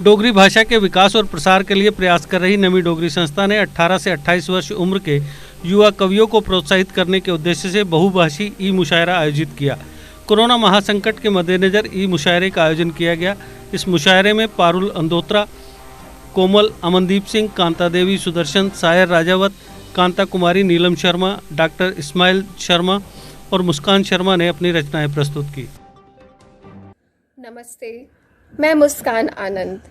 डोगरी भाषा के विकास और प्रसार के लिए प्रयास कर रही नवी डोगरी संस्था ने 18 से 28 वर्ष उम्र के युवा कवियों को प्रोत्साहित करने के उद्देश्य से बहुभाषी ई मुशायरा आयोजित किया। कोरोना महासंकट के मद्देनजर ई मुशायरे का आयोजन किया गया। इस मुशायरे में पारुल अंदोत्रा, कोमल, अमनदीप सिंह, कांता देवी सुदर्शन, सायर राजावत, कांता कुमारी, नीलम शर्मा, डॉक्टर इस्माइल शर्मा और मुस्कान शर्मा ने अपनी रचनाएं प्रस्तुत की। नमस्ते, मैं मुस्कान आनंद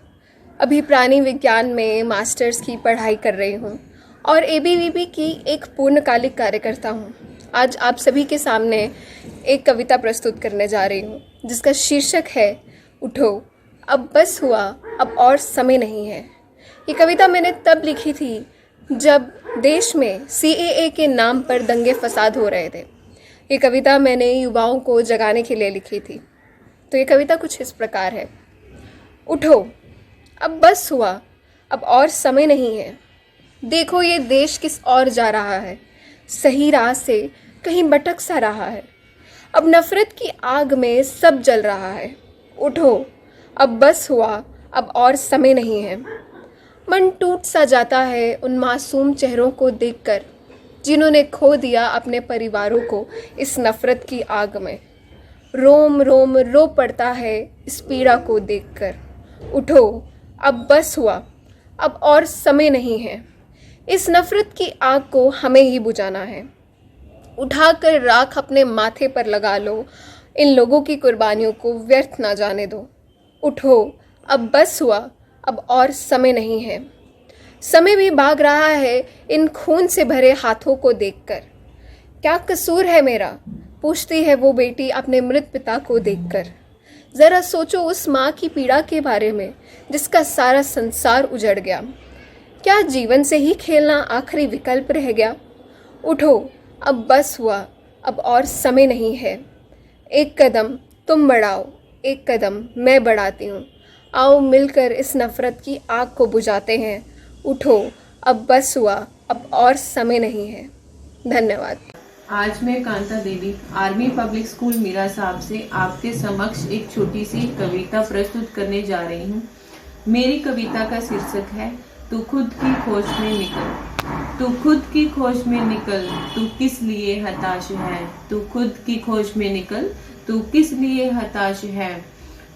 अभी प्राणी विज्ञान में मास्टर्स की पढ़ाई कर रही हूँ और एबीवीपी की एक पूर्णकालिक कार्यकर्ता हूँ। आज आप सभी के सामने एक कविता प्रस्तुत करने जा रही हूँ जिसका शीर्षक है उठो, अब बस हुआ, अब और समय नहीं है। ये कविता मैंने तब लिखी थी जब देश में CAA के नाम पर दंगे फसाद हो रहे थे। ये कविता मैंने युवाओं को जगाने के लिए लिखी थी। तो ये कविता कुछ इस प्रकार है। उठो, अब बस हुआ, अब और समय नहीं है। देखो ये देश किस ओर जा रहा है, सही राह से कहीं भटक सा रहा है। अब नफ़रत की आग में सब जल रहा है। उठो, अब बस हुआ, अब और समय नहीं है। मन टूट सा जाता है उन मासूम चेहरों को देखकर जिन्होंने खो दिया अपने परिवारों को इस नफ़रत की आग में। रोम रोम रो पड़ता है इस पीड़ा को देखकर। उठो, अब बस हुआ, अब और समय नहीं है। इस नफ़रत की आग को हमें ही बुझाना है। उठाकर राख अपने माथे पर लगा लो, इन लोगों की कुर्बानियों को व्यर्थ ना जाने दो। उठो, अब बस हुआ, अब और समय नहीं है। समय भी भाग रहा है इन खून से भरे हाथों को देखकर। क्या कसूर है मेरा, पूछती है वो बेटी अपने मृत पिता को देखकर। ज़रा सोचो उस माँ की पीड़ा के बारे में जिसका सारा संसार उजड़ गया। क्या जीवन से ही खेलना आखिरी विकल्प रह गया? उठो, अब बस हुआ, अब और समय नहीं है। एक कदम तुम बढ़ाओ, एक कदम मैं बढ़ाती हूँ। आओ मिलकर इस नफ़रत की आग को बुझाते हैं। उठो, अब बस हुआ, अब और समय नहीं है। धन्यवाद। आज मैं Kanta Devi army public school Miran साहब से आपके समक्ष एक छोटी सी कविता प्रस्तुत करने जा रही हूँ। मेरी कविता का शीर्षक है तू खुद की खोज में निकल। तू खुद की खोज में निकल, तू किस लिए हताश है। तू खुद की खोज में निकल, तू किस लिए हताश है।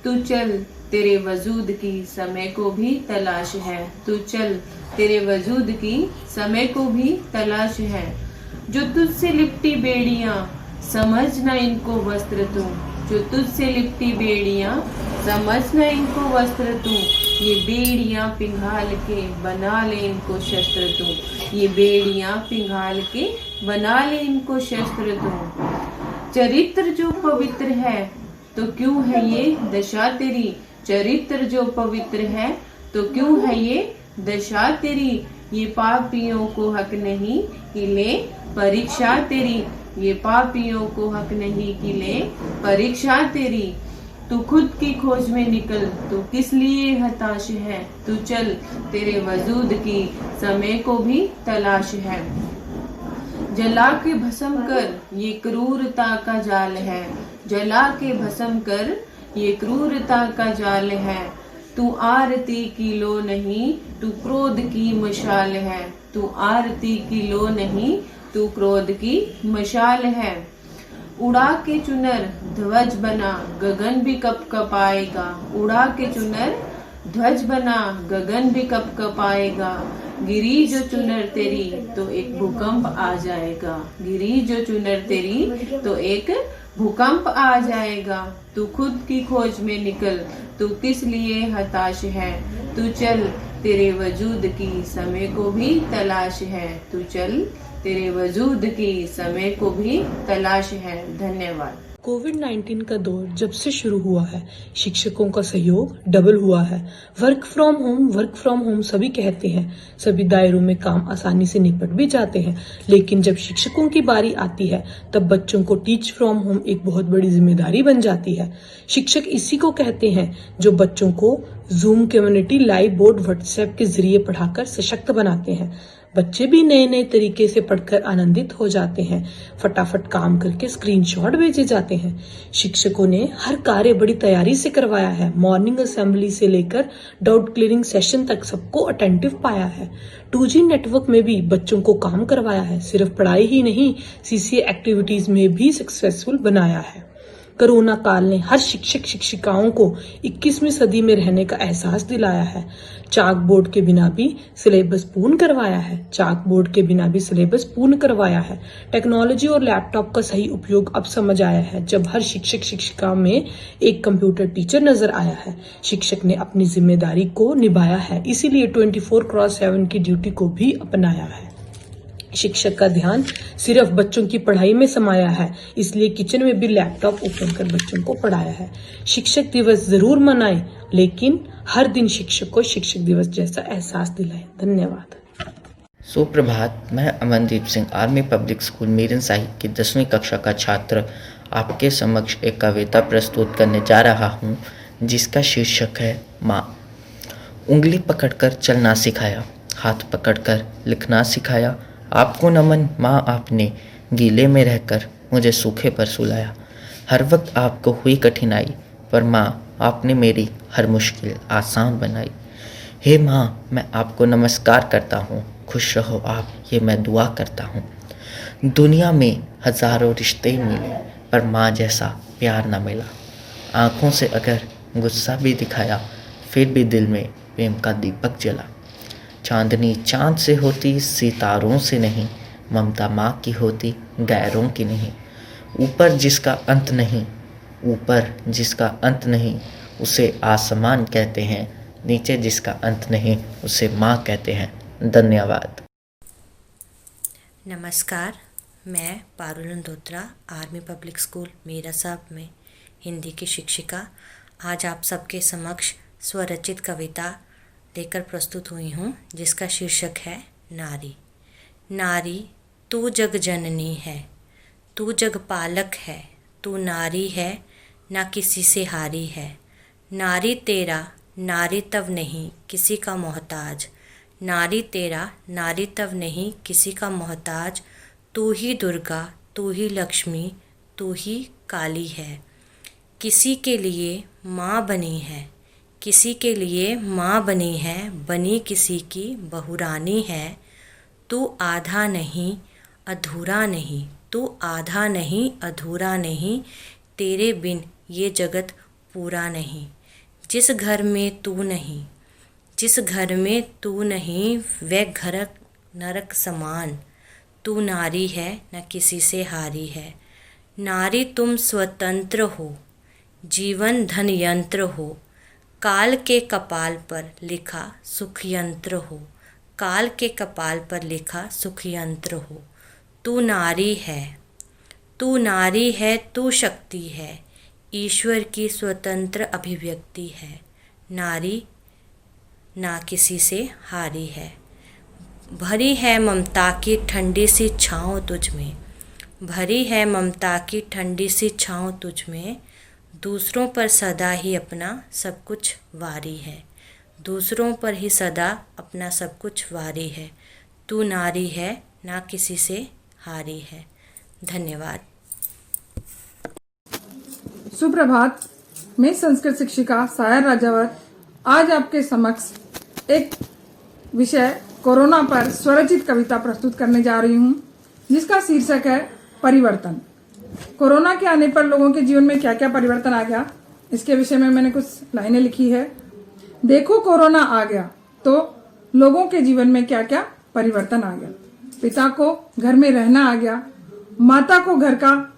तू चल, तेरे वजूद की समय को भी तलाश है। तू चल, तेरे वजूद की समय को भी तलाश है। जो तुझसे लिपटी बेड़ियां, समझना इनको वस्त्र तू। जो तुझसे लिपटी बेड़ियां, समझना इनको वस्त्र तू। ये बेड़ियां पिघाल के बना ले इनको शस्त्र तू। ये बेड़ियां पिघाल के बना ले इनको शस्त्र तू। चरित्र जो पवित्र है तो क्यों है ये दशा तेरी। चरित्र जो पवित्र है तो क्यों है ये दशा तेरी। ये पापियों को हक नहीं कि ले परीक्षा तेरी। ये पापियों को हक नहीं कि ले परीक्षा तेरी। तू खुद की खोज में निकल, तू किस लिए हताश है। तू चल, तेरे वजूद की समय को भी तलाश है। जला के भस्म कर ये क्रूरता का जाल है। जला के भस्म कर ये क्रूरता का जाल है। तू आरती की लो नहीं, तू क्रोध की मशाल है। तू आरती की लो नहीं, तू क्रोध की मशाल है। उड़ा के चुनर ध्वज बना, गगन भी कप कपाएगा। उड़ा के चुनर ध्वज बना, गगन भी कप कपाएगा। गिरी जो चुनर तेरी तो एक भूकंप आ जाएगा। गिरी जो चुनर तेरी तो एक भूकंप आ जाएगा। तू खुद की खोज में निकल, तू किस लिए हताश है। तू चल, तेरे वजूद की समय को भी तलाश है। तू चल, तेरे वजूद की समय को भी तलाश है। धन्यवाद। कोविड-19 का दौर जब से शुरू हुआ है, शिक्षकों का सहयोग डबल हुआ है। वर्क फ्रॉम होम सभी कहते हैं, सभी दायरों में काम आसानी से निपट भी जाते हैं। लेकिन जब शिक्षकों की बारी आती है, तब बच्चों को टीच फ्रॉम होम एक बहुत बड़ी जिम्मेदारी बन जाती है। शिक्षक इसी को कहते हैं जो बच्चों को zoom community, live board, WhatsApp के जरिए पढ़ाकर सशक्त बनाते हैं। बच्चे भी नए नए तरीके से पढ़कर आनंदित हो जाते हैं। फटाफट काम करके स्क्रीनशॉट भेजे जाते हैं। शिक्षकों ने हर कार्य बड़ी तैयारी से करवाया है। मॉर्निंग असेंबली से लेकर डाउट क्लियरिंग सेशन तक सबको अटेंटिव पाया है। 2G नेटवर्क में भी बच्चों को काम करवाया है। सिर्फ पढ़ाई ही नहीं, CCA एक्टिविटीज में भी सक्सेसफुल बनाया है। कोरोना काल ने हर शिक्षक शिक्षिकाओं को 21वीं सदी में रहने का एहसास दिलाया है। चाक बोर्ड के बिना भी सिलेबस पूर्ण करवाया है। टेक्नोलॉजी और लैपटॉप का सही उपयोग अब समझ आया है, जब हर शिक्षक शिक्षिका में एक कंप्यूटर टीचर नजर आया है। शिक्षक ने अपनी जिम्मेदारी को निभाया है, इसीलिए 24/7 की ड्यूटी को भी अपनाया है। शिक्षक का ध्यान सिर्फ बच्चों की पढ़ाई में समाया है, इसलिए किचन में भी लैपटॉप ओपन कर बच्चों को पढ़ाया है। शिक्षक दिवस जरूर मनाएं, लेकिन हर दिन शिक्षक को शिक्षक दिवस जैसा एहसास दिलाएं। धन्यवाद। सुप्रभात। मैं Amandeep Singh army public school Meeran Sahib की 10वीं कक्षा का छात्र आपके समक्ष एक कविता प्रस्तुत करने जा रहा हूँ, जिसका शीर्षक है माँ। उंगली पकड़कर चलना सिखाया, हाथ पकड़कर लिखना सिखाया। आपको नमन माँ, आपने गीले में रहकर मुझे सूखे पर सुलाया। हर वक्त आपको हुई कठिनाई, पर माँ आपने मेरी हर मुश्किल आसान बनाई। हे माँ, मैं आपको नमस्कार करता हूँ, खुश रहो आप, ये मैं दुआ करता हूँ। दुनिया में हजारों रिश्ते मिले, पर माँ जैसा प्यार न मिला। आँखों से अगर गुस्सा भी दिखाया, फिर भी दिल में प्रेम का दीपक जला। चांदनी चांद से होती, सितारों से नहीं, ममता माँ की होती, गैरों की नहीं। ऊपर जिसका अंत नहीं, उसे आसमान कहते हैं। नीचे जिसका अंत नहीं, उसे माँ कहते हैं। धन्यवाद। नमस्कार, मैं Parul Nandotra army public school Miran Sahib में हिंदी की शिक्षिका आज आप सबके समक्ष स्वरचित कविता लेकर प्रस्तुत हुई हूँ, जिसका शीर्षक है नारी। नारी तू जग जननी है, तू जग पालक है, तू नारी है, ना किसी से हारी है। नारी तेरा नारी तब नहीं किसी का मोहताज, नारी तेरा नारी तब नहीं किसी का मोहताज। तू ही दुर्गा, तू ही लक्ष्मी, तू ही काली है। किसी के लिए माँ बनी है, किसी के लिए माँ बनी है, बनी किसी की बहुरानी है। तू आधा नहीं अधूरा नहीं, तू आधा नहीं अधूरा नहीं, तेरे बिन ये जगत पूरा नहीं। जिस घर में तू नहीं, जिस घर में तू नहीं, वह घर नरक समान। तू नारी है, न किसी से हारी है। नारी तुम स्वतंत्र हो, जीवन धन यंत्र हो, काल के कपाल पर लिखा सुख यंत्र हो, काल के कपाल पर लिखा सुख यंत्र हो। तू नारी है, तू नारी है, तू शक्ति है, ईश्वर की स्वतंत्र अभिव्यक्ति है। नारी ना किसी से हारी है। भरी है ममता की ठंडी सी छाँव तुझ में, भरी है ममता की ठंडी सी छाँव तुझ में। दूसरों पर सदा ही अपना सब कुछ वारी है, दूसरों पर ही सदा अपना सब कुछ वारी है। तू नारी है, ना किसी से हारी है। धन्यवाद। सुप्रभात। मैं संस्कृत शिक्षिका सायर राजावर आज आपके समक्ष एक विषय कोरोना पर स्वरचित कविता प्रस्तुत करने जा रही हूँ, जिसका शीर्षक है परिवर्तन। कोरोना के आने पर लोगों के जीवन में क्या क्या परिवर्तन आ गया, इसके विषय में मैंने कुछ लाइनें लिखी है। देखो कोरोना आ गया तो लोगों के जीवन में क्या क्या परिवर्तन आ गया। पिता को घर में रहना आ गया, माता को घर का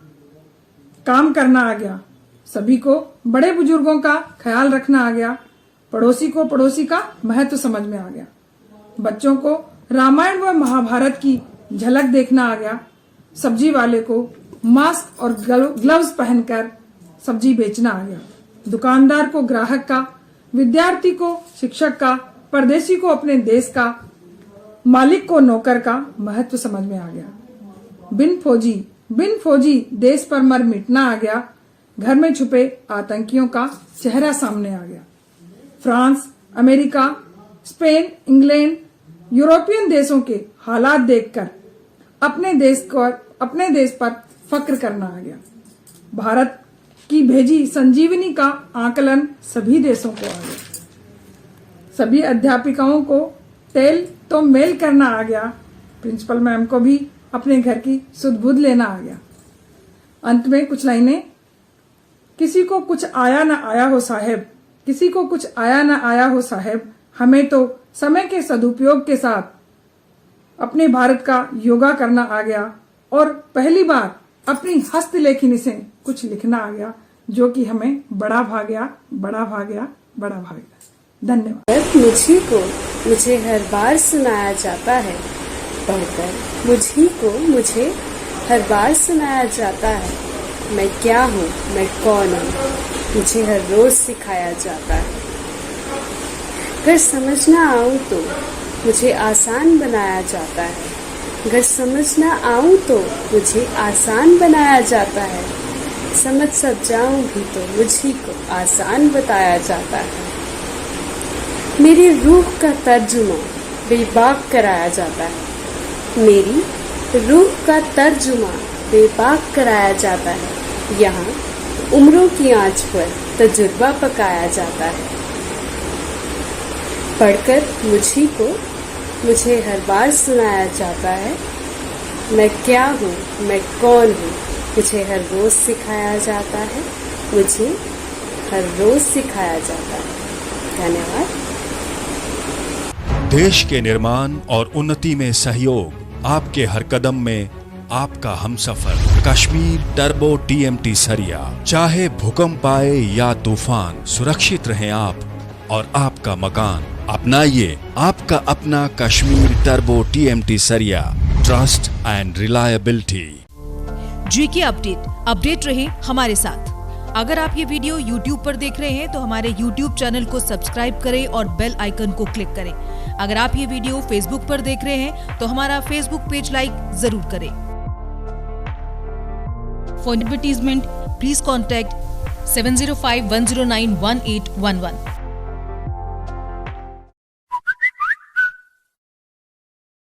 काम करना आ गया, सभी को बड़े बुजुर्गों का ख्याल रखना आ गया, पड़ोसी को पड़ोसी का महत्व समझ में आ गया, बच्चों को रामायण व महाभारत की झलक देखना आ गया, सब्जी वाले को मास्क और ग्लव्स पहनकर सब्जी बेचना आ गया, दुकानदार को ग्राहक का, विद्यार्थी को शिक्षक का, परदेशी को अपने देश का, मालिक को नौकर का महत्व समझ में आ गया। बिन फौजी देश पर मर मिटना आ गया, घर में छुपे आतंकियों का चेहरा सामने आ गया। France, America, Spain, England, European देशों के हालात देखकर अपने देश पर फक्र करना आ गया। भारत की भेजी संजीवनी का आकलन सभी देशों को आ गया। सभी अध्यापिकाओं को तेल तो मेल करना आ गया। प्रिंसिपल मैम को भी अपने घर की सुध बुध लेना आ गया। अंत में कुछ लाइनें, किसी को कुछ आया ना आया हो साहेब, किसी को कुछ आया ना आया हो साहेब, हमें तो समय के सदुपयोग के साथ अपने भारत का योगा करना आ गया और पहली बार अपनी हस्तलेखनी से कुछ लिखना आ गया, जो कि हमें बड़ा भाग्या, बड़ा भाग्या, बड़ा भाग्या। धन्यवाद। मुझे हर बार सुनाया जाता है, पढ़कर मुझे हर बार सुनाया जाता है। मैं क्या हूँ, मैं कौन हूँ, मुझे हर रोज सिखाया जाता है। अगर समझना आऊँ तो मुझे आसान बनाया जाता है। अगर समझना आऊँ तो मुझे आसान बनाया जाता है। समझ सब जाऊँ भी तो मुझी को आसान बताया जाता है। मेरी रूह का तर्जुमा बेबाक कराया जाता है। मेरी रूह का तर्जुमा बेबाक कराया जाता है। यहाँ उम्रों की आंच पर तजुर्बा पकाया जाता है। पढ़कर मुझे हर बार सुनाया जाता है। मैं क्या हूँ, मैं कौन हूँ, मुझे हर रोज सिखाया जाता है। मुझे हर रोज सिखाया जाता है। धन्यवाद। देश के निर्माण और उन्नति में सहयोग, आपके हर कदम में आपका हमसफर। कश्मीर टर्बो TMT सरिया। चाहे भूकंप आए या तूफान, सुरक्षित रहें आप और आपका मकान। अपनाइए आपका अपना कश्मीर टर्बो TMT सरिया। Trust and reliability. GK update रहे हमारे साथ। अगर आप ये वीडियो YouTube पर देख रहे हैं तो हमारे YouTube चैनल को सब्सक्राइब करें और बेल आइकन को क्लिक करें। अगर आप ये वीडियो Facebook पर देख रहे हैं तो हमारा Facebook पेज लाइक जरूर करें। For advertisement please contact 7051091811।